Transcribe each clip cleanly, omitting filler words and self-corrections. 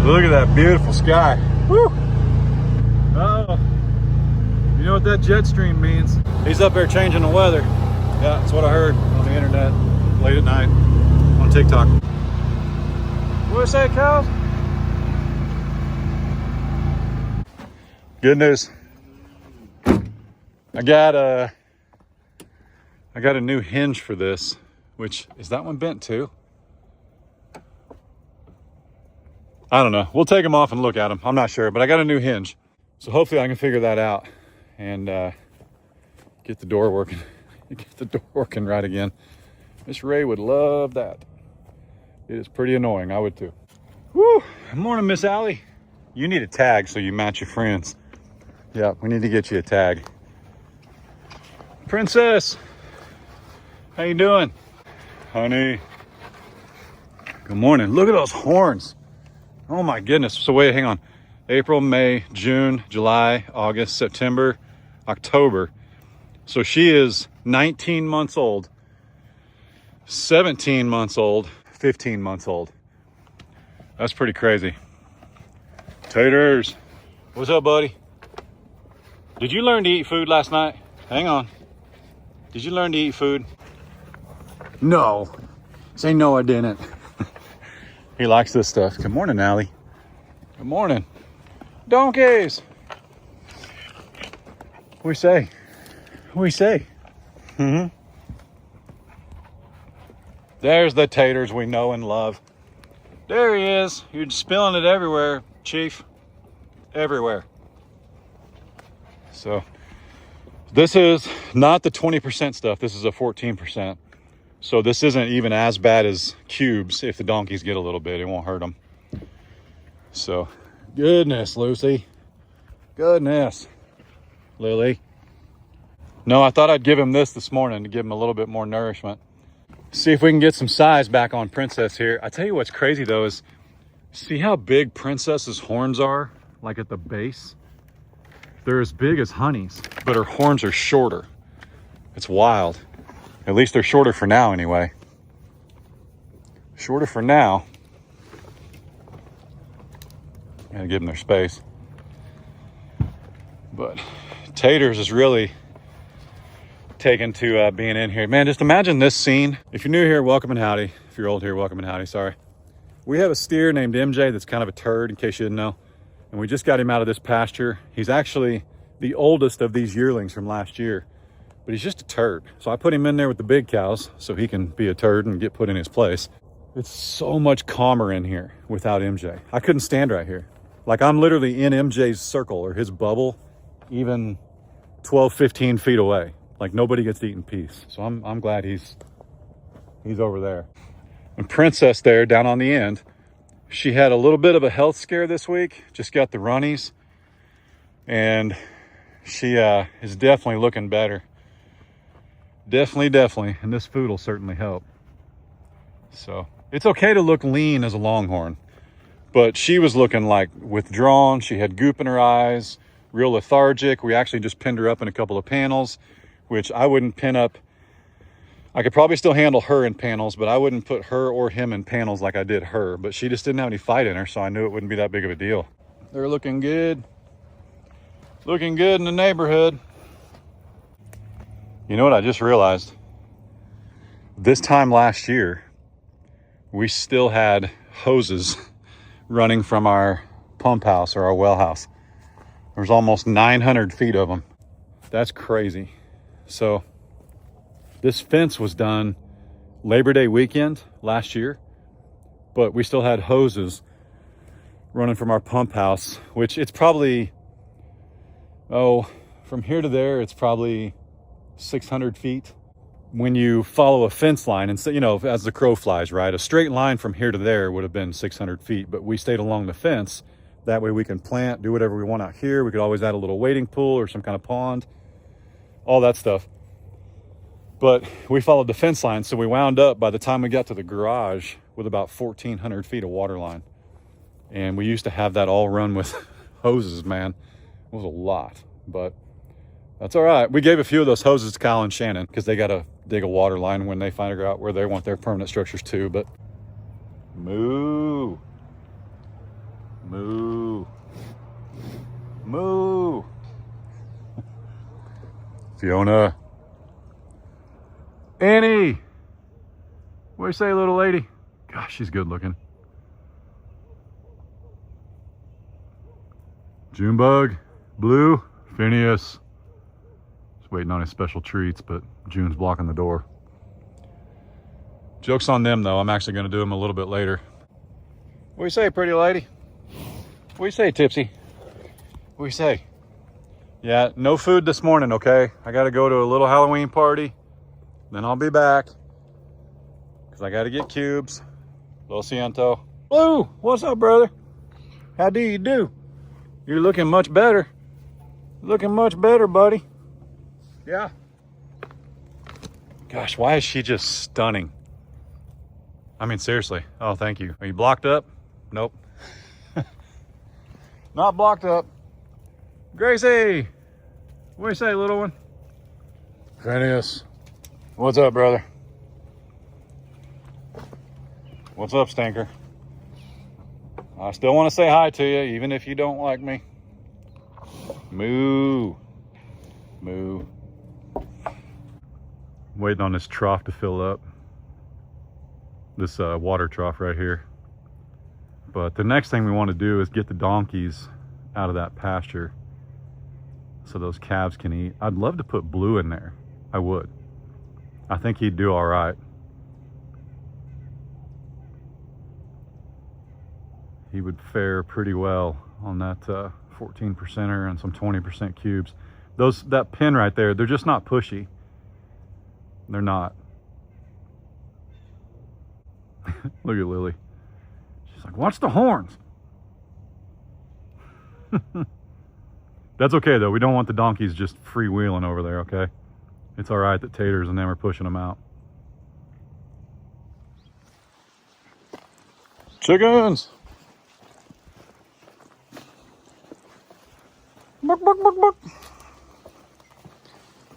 Look at that beautiful sky. Woo! Oh, you know what that jet stream means? He's up there changing the weather. Yeah, that's what I heard on the internet late at night on TikTok. What did I say, cows? Good news. I got a new hinge for this, which is that one bent too? I don't know. We'll take them off and look at them. I'm not sure, but I got a new hinge. So hopefully I can figure that out and get the door working. Get the door working right again. Miss Rae would love that. It is pretty annoying. I would too. Woo! Good morning, Miss Allie. You need a tag so you match your friends. Yeah, we need to get you a tag. Princess, how you doing? Honey. Good morning. Look at those horns. Oh my goodness. So wait, hang on. April, May, June, July, August, September, October. So she is 19 months old, 17 months old, 15 months old. That's pretty crazy. Taters. What's up, buddy? Did you learn to eat food last night? Hang on. Did you learn to eat food? No. Say no, I didn't. He likes this stuff. Good morning, Allie. Good morning. Donkeys. What we say? What we say? Mm-hmm. There's the taters we know and love. There he is. You're spilling it everywhere, Chief. Everywhere. So this is not the 20% stuff. This is a 14%. So this isn't even as bad as cubes. If the donkeys get a little bit, it won't hurt them. So goodness, Lucy. Goodness, Lily. No, I thought I'd give him this morning to give him a little bit more nourishment. See if we can get some size back on Princess here. I tell you what's crazy though is, see how big Princess's horns are? Like at the base? They're as big as Honey's, but her horns are shorter. It's wild. At least they're shorter for now anyway. Shorter for now. Gotta give them their space. But Taters is really taken to being in here. Man, just imagine this scene. If you're new here, welcome and howdy. If you're old here, welcome and howdy, sorry. We have a steer named MJ that's kind of a turd, in case you didn't know. And we just got him out of this pasture. He's actually the oldest of these yearlings from last year, but he's just a turd. So I put him in there with the big cows so he can be a turd and get put in his place. It's so much calmer in here without MJ. I couldn't stand right here. Like I'm literally in MJ's circle or his bubble, even 12, 15 feet away. Like nobody gets to eat in peace. So I'm glad he's over there. And Princess there down on the end, she had a little bit of a health scare this week, just got the runnies, and she is definitely looking better. Definitely, and this food will certainly help. So it's okay to look lean as a longhorn, but she was looking like withdrawn. She had goop in her eyes, real lethargic. We actually just pinned her up in a couple of panels, which I wouldn't pin up. I could probably still handle her in panels, but I wouldn't put her or him in panels like I did her. But she just didn't have any fight in her, so I knew it wouldn't be that big of a deal. They're looking good. Looking good in the neighborhood. You know what I just realized? This time last year, we still had hoses running from our pump house or our well house. There's almost 900 feet of them. That's crazy. So this fence was done Labor Day weekend last year, but we still had hoses running from our pump house, which it's probably, from here to there, it's probably 600 feet. When you follow a fence line, and so, you know, as the crow flies, right? A straight line from here to there would have been 600 feet, but we stayed along the fence. That way we can plant, do whatever we want out here. We could always add a little wading pool or some kind of pond, all that stuff. But we followed the fence line, so we wound up, by the time we got to the garage, with about 1,400 feet of water line. And we used to have that all run with hoses, man. It was a lot, but that's all right. We gave a few of those hoses to Kyle and Shannon because they got to dig a water line when they figure out where they want their permanent structures too. But moo. Moo. Moo. Fiona. Annie. What do you say, little lady? Gosh, she's good looking. Junebug. Blue. Phineas. Just waiting on his special treats, but June's blocking the door. Joke's on them, though. I'm actually going to do them a little bit later. What do you say, pretty lady? What do you say, Tipsy? What do you say? Yeah, no food this morning, okay? I got to go to a little Halloween party. Then I'll be back. Because I got to get cubes. Lo siento. Blue, what's up, brother? How do you do? You're looking much better. Looking much better, buddy. Yeah. Gosh, why is she just stunning? I mean, seriously. Oh, thank you. Are you blocked up? Nope. Not blocked up. Gracie! What do you say, little one? Phineas. What's up, brother? What's up, stinker? I still want to say hi to you, even if you don't like me. Moo. Moo. Waiting on this trough to fill up. This water trough right here. But the next thing we want to do is get the donkeys out of that pasture so those calves can eat. I'd love to put Blue in there. I would. I think he'd do all right. He would fare pretty well on that 14%er and some 20% cubes. That pin right there, they're just not pushy. They're not. Look at Lily. She's like, watch the horns. That's okay though. We don't want the donkeys just freewheeling over there, okay? It's all right that Taters and them are pushing them out. Chickens. Bark, bark, bark, bark.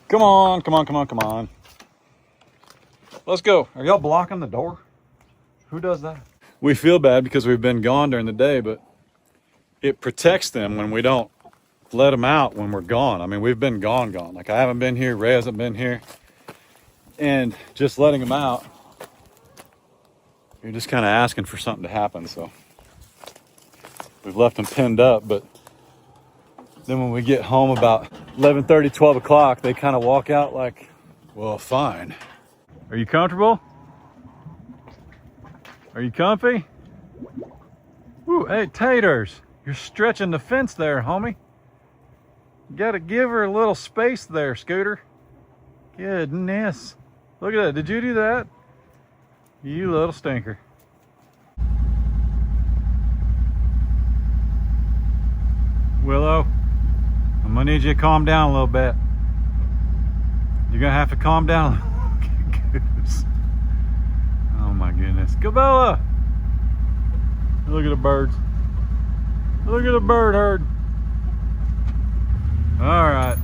Come on, come on, come on, come on. Let's go. Are y'all blocking the door? Who does that? We feel bad because we've been gone during the day, but it protects them when we don't let them out when we're gone. I mean, we've been gone. Like, I haven't been here. Ray hasn't been here. And just letting them out, you're just kind of asking for something to happen. So we've left them pinned up, but then when we get home about 11:30, 12 o'clock, they kind of walk out like, well, fine. Are you comfortable? Are you comfy? Woo, hey, Taters, you're stretching the fence there, homie. You gotta give her a little space there, Scooter. Goodness. Look at that. Did you do that? You little stinker. Willow, I'm gonna need you to calm down a little bit. You're gonna have to calm down. Oh my goodness. Gabella! Look at the birds. Look at the bird herd. All right.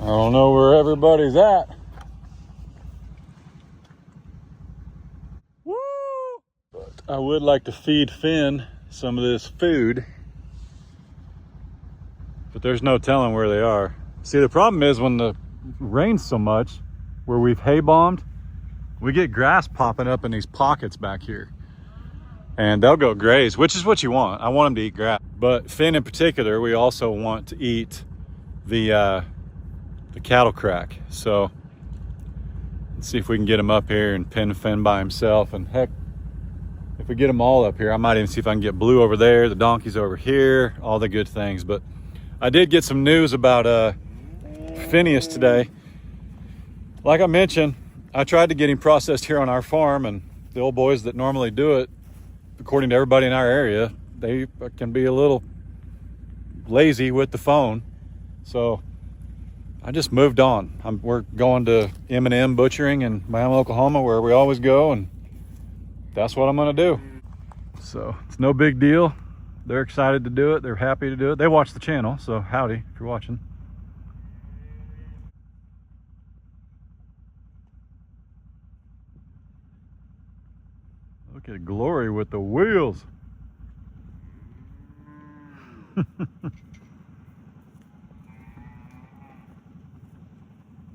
I don't know where everybody's at. Woo! But I would like to feed Finn some of this food, but there's no telling where they are. See, the problem is when the rains so much, where we've hay bombed, we get grass popping up in these pockets back here, and they'll go graze, which is what you want. I want them to eat grass, but Finn in particular, we also want to eat the cattle crack. So let's see if we can get him up here and pin Finn by himself. And heck, if we get them all up here, I might even see if I can get Blue over there, the donkeys over here, all the good things. But I did get some news about Phineas today. Like I mentioned, I tried to get him processed here on our farm, and the old boys that normally do it, according to everybody in our area, they can be a little lazy with the phone. So I just moved on. We're going to M&M Butchering in Miami, Oklahoma, where we always go, and that's what I'm gonna do. So it's no big deal. They're excited to do it. They're happy to do it. They watch the channel, so howdy if you're watching. Look at Glory with the wheels.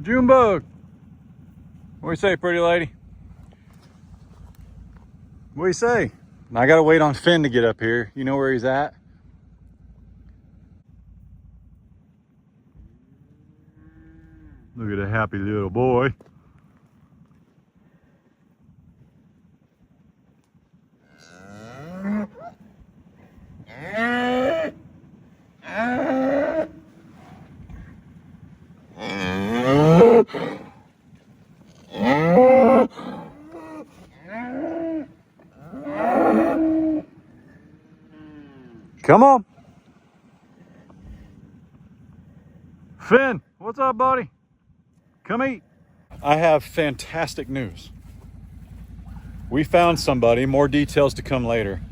Junebug. What do you say, pretty lady? What do you say? I gotta wait on Finn to get up here. You know where he's at? Look at a happy little boy. Come on. Finn, what's up, buddy? Come eat. I have fantastic news. We found somebody, more details to come later.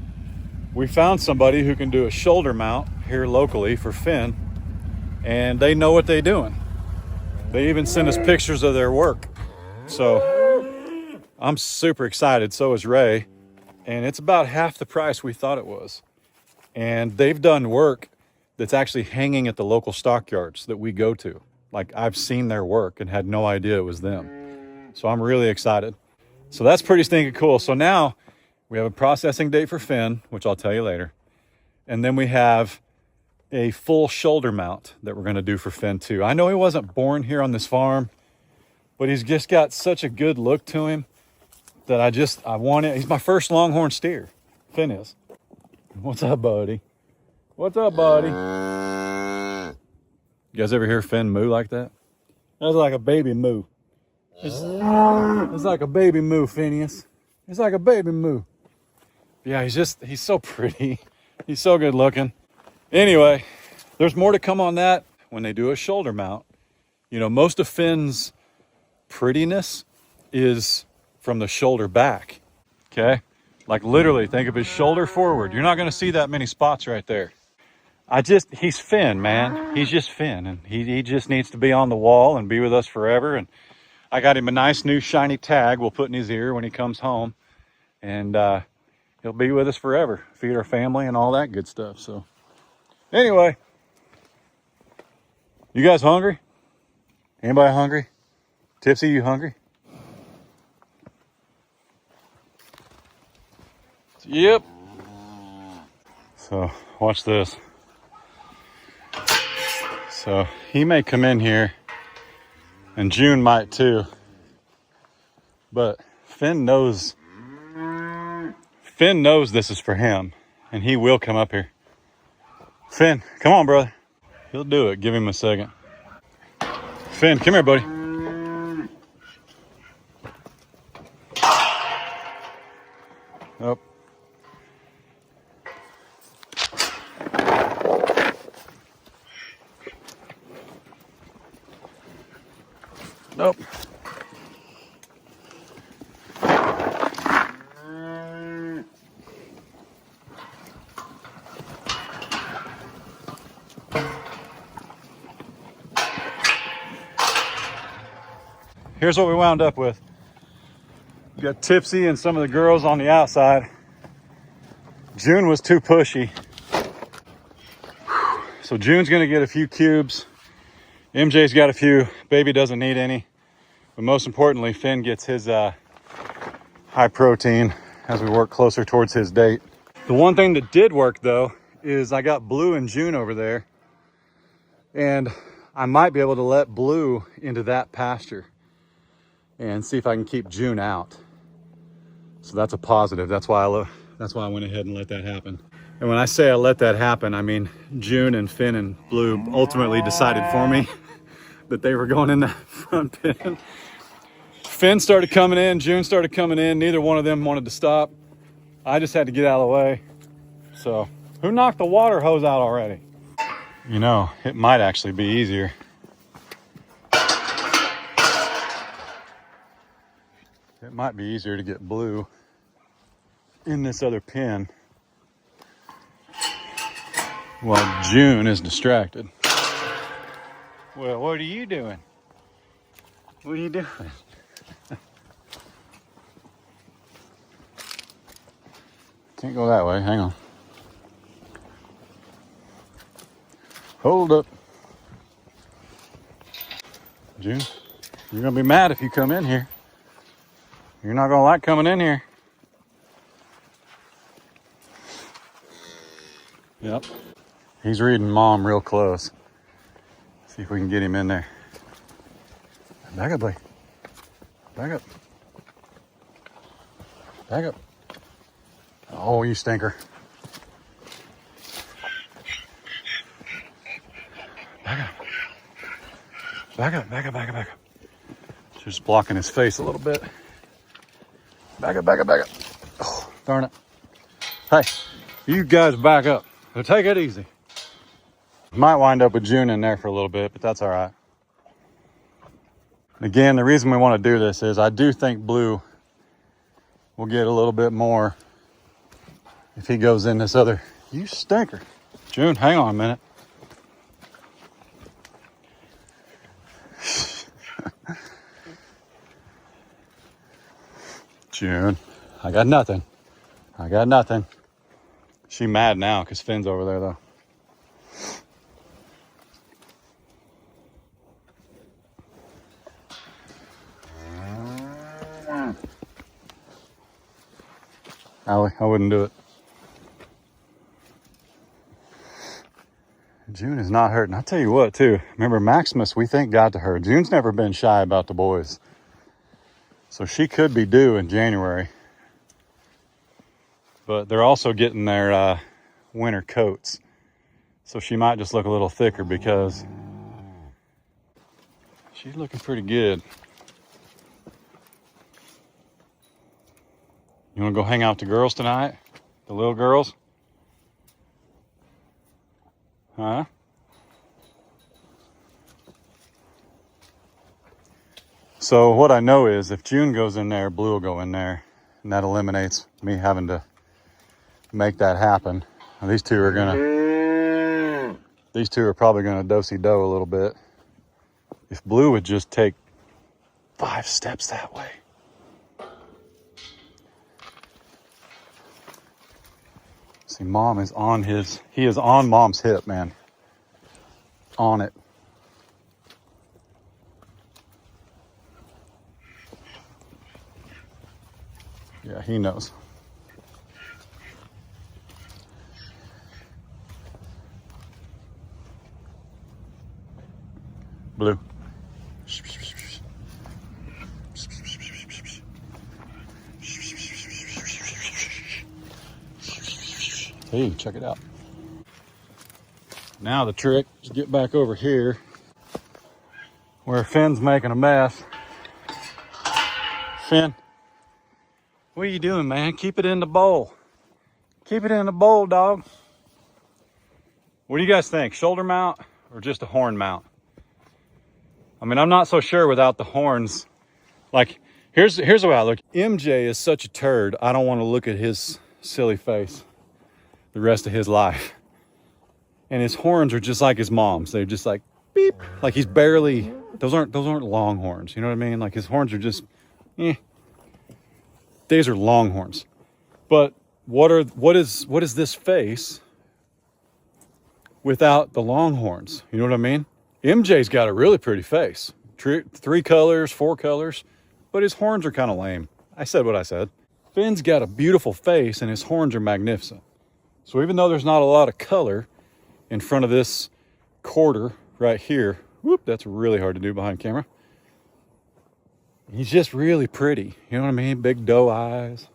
We found somebody who can do a shoulder mount here locally for Finn, and they know what they're doing. They even sent us pictures of their work. So I'm super excited, so is Ray, and it's about half the price we thought it was. And they've done work that's actually hanging at the local stockyards that we go to. Like, I've seen their work and had no idea it was them. So I'm really excited. So that's pretty stinking cool. So now we have a processing date for Finn, which I'll tell you later. And then we have a full shoulder mount that we're gonna do for Finn too. I know he wasn't born here on this farm, but he's just got such a good look to him that I want it. He's my first longhorn steer, Finn is. What's up, buddy? What's up, buddy? You guys ever hear Finn moo like that? That's like a baby moo. It's like a baby moo, Phineas. It's like a baby moo. Yeah, he's so pretty. He's so good looking. Anyway, there's more to come on that when they do a shoulder mount. You know, most of Finn's prettiness is from the shoulder back, okay? Like, literally, think of his shoulder forward. You're not gonna see that many spots right there. He's Finn, man. He's just Finn, and he just needs to be on the wall and be with us forever. And I got him a nice new shiny tag we'll put in his ear when he comes home, and he'll be with us forever, feed our family and all that good stuff. So anyway, you guys hungry? Anybody hungry? Tipsy, you hungry? Yep. So watch this. So he may come in here, and June might too, but Finn knows this is for him, and he will come up here. Finn, come on, brother. He'll do it. Give him a second. Finn, come here, buddy. Oh. Nope. Here's what we wound up with. We got Tipsy and some of the girls on the outside. June was too pushy. So June's gonna get a few cubes. MJ's got a few. Baby doesn't need any. But most importantly, Finn gets his high protein as we work closer towards his date. The one thing that did work though is I got Blue and June over there, and I might be able to let Blue into that pasture and see if I can keep June out. So that's a positive. That's why I went ahead and let that happen. And when I say I let that happen, I mean June and Finn and Blue ultimately decided for me that they were going in the front pen. Finn started coming in, June started coming in. Neither one of them wanted to stop. I just had to get out of the way. So, who knocked the water hose out already? You know, it might actually be easier. It might be easier to get blue in this other pen while June is distracted. Well, what are you doing? What are you doing? Can't go that way. Hang on. Hold up. June, you're going to be mad if you come in here. You're not going to like coming in here. Yep. He's reading Mom real close. See if we can get him in there. Back up, buddy. Back up. Back up. Oh, you stinker. Back up. Back up, back up, back up, back up. Just blocking his face a little bit. Back up, back up, back up. Oh, darn it. Hey, you guys back up. So take it easy. Might wind up with June in there for a little bit, but that's all right. Again, the reason we want to do this is I do think blue will get a little bit more if he goes in this other. You stinker. June, hang on a minute. June, I got nothing. I got nothing. She mad now because Finn's over there though. Allie, I wouldn't do it. June is not hurting. I'll tell you what too. Remember Maximus, we think got to her. June's never been shy about the boys. So she could be due in January. But they're also getting their winter coats. So she might just look a little thicker because she's looking pretty good. You want to go hang out with the girls tonight? The little girls? Huh? So what I know is if June goes in there, blue will go in there. And that eliminates me having to make that happen. And these two are probably gonna do-si-do a little bit. If blue would just take 5 steps that way. See, Mom is on he is on Mom's hip, man. On it. Yeah, he knows. Blue. Hey, check it out. Now the trick is get back over here where Finn's making a mess. Finn, what are you doing, man? Keep it in the bowl. Keep it in the bowl, dog. What do you guys think? Shoulder mount or just a horn mount? I mean, I'm not so sure without the horns. Like, here's the way I look. MJ is such a turd. I don't want to look at his silly face the rest of his life. And his horns are just like his mom's. They're just like beep. Like he's barely. Those aren't long horns. You know what I mean? Like his horns are just. These are long horns. But what is this face without the long horns? You know what I mean? MJ's got a really pretty face. 3 colors, 4 colors, but his horns are kind of lame. I said what I said. Finn's got a beautiful face and his horns are magnificent. So even though there's not a lot of color in front of this quarter right here, whoop, that's really hard to do behind camera. He's just really pretty. You know what I mean? Big doe eyes.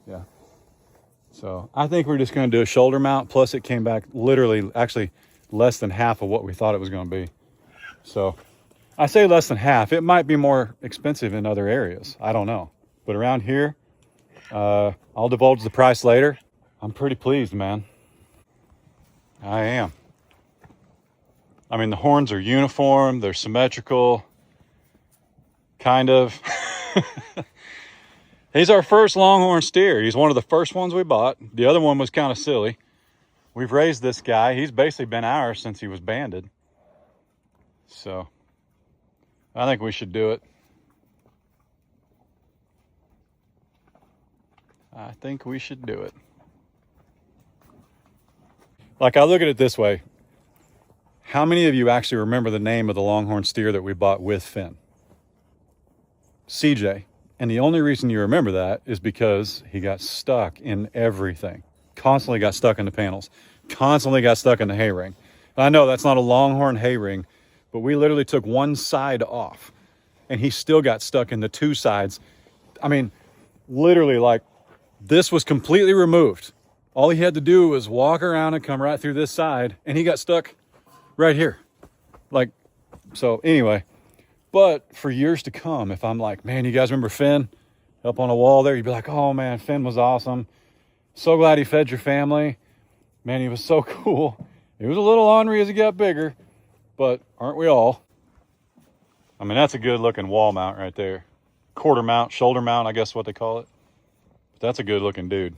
Yeah. So I think we're just going to do a shoulder mount. Plus it came back literally, actually less than half of what we thought it was going to be. So I say less than half. It might be more expensive in other areas. I don't know. But around here, I'll divulge the price later. I'm pretty pleased, man. I am. I mean, the horns are uniform, they're symmetrical, kind of. He's our first longhorn steer. He's one of the first ones we bought. The other one was kind of silly. We've raised this guy. He's basically been ours since he was banded. So I think we should do it. I think we should do it. Like, I look at it this way. How many of you actually remember the name of the longhorn steer that we bought with Finn? CJ. And the only reason you remember that is because he got stuck in everything. Constantly got stuck in the panels. Constantly got stuck in the hay ring. I know that's not a longhorn hay ring, but we literally took one side off and he still got stuck in the two sides. I mean, literally, like, this was completely removed. All he had to do was walk around and come right through this side, and he got stuck right here. Like, so anyway, but for years to come, if I'm like, man, you guys remember Finn up on a wall there? You'd be like, oh man, Finn was awesome. So glad he fed your family. Man, he was so cool. He was a little ornery as he got bigger, but aren't we all? I mean, that's a good looking wall mount right there. Quarter mount, shoulder mount, I guess what they call it. That's a good looking dude.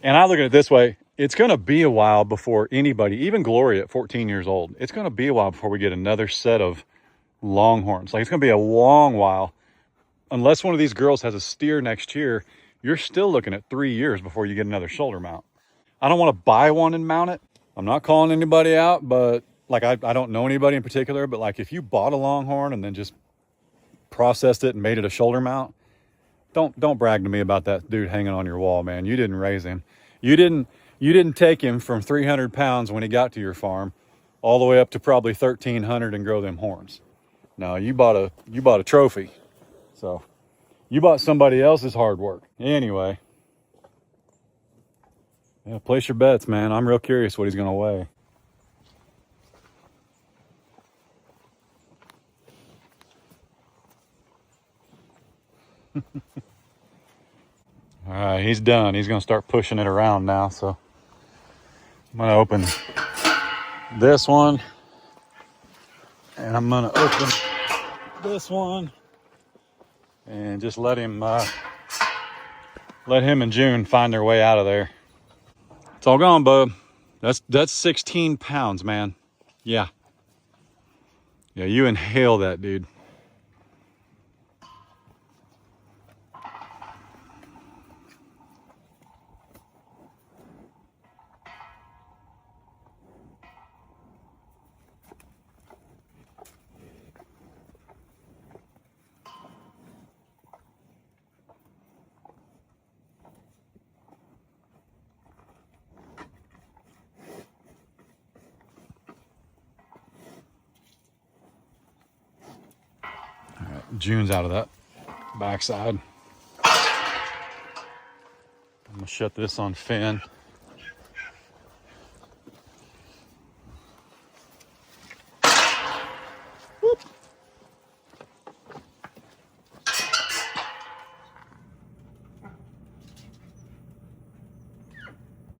And I look at it this way. It's going to be a while before anybody, even Gloria at 14 years old, it's going to be a while before we get another set of longhorns. Like, it's going to be a long while. Unless one of these girls has a steer next year, you're still looking at 3 years before you get another shoulder mount. I don't want to buy one and mount it. I'm not calling anybody out, but like, I don't know anybody in particular, but like, if you bought a longhorn and then just processed it and made it a shoulder mount, don't brag to me about that dude hanging on your wall, man. You didn't raise him. You didn't take him from 300 pounds when he got to your farm all the way up to probably 1,300 and grow them horns. No, you bought a trophy. So you bought somebody else's hard work. Anyway, yeah, place your bets, man. I'm real curious what he's going to weigh. All right, he's done. He's going to start pushing it around now. So I'm going to open this one, and I'm going to open this one, and just let him and June find their way out of there. It's all gone, bub. That's 16 pounds, man. Yeah, you inhale that, dude. June's out of that backside. I'm gonna shut this on Finn.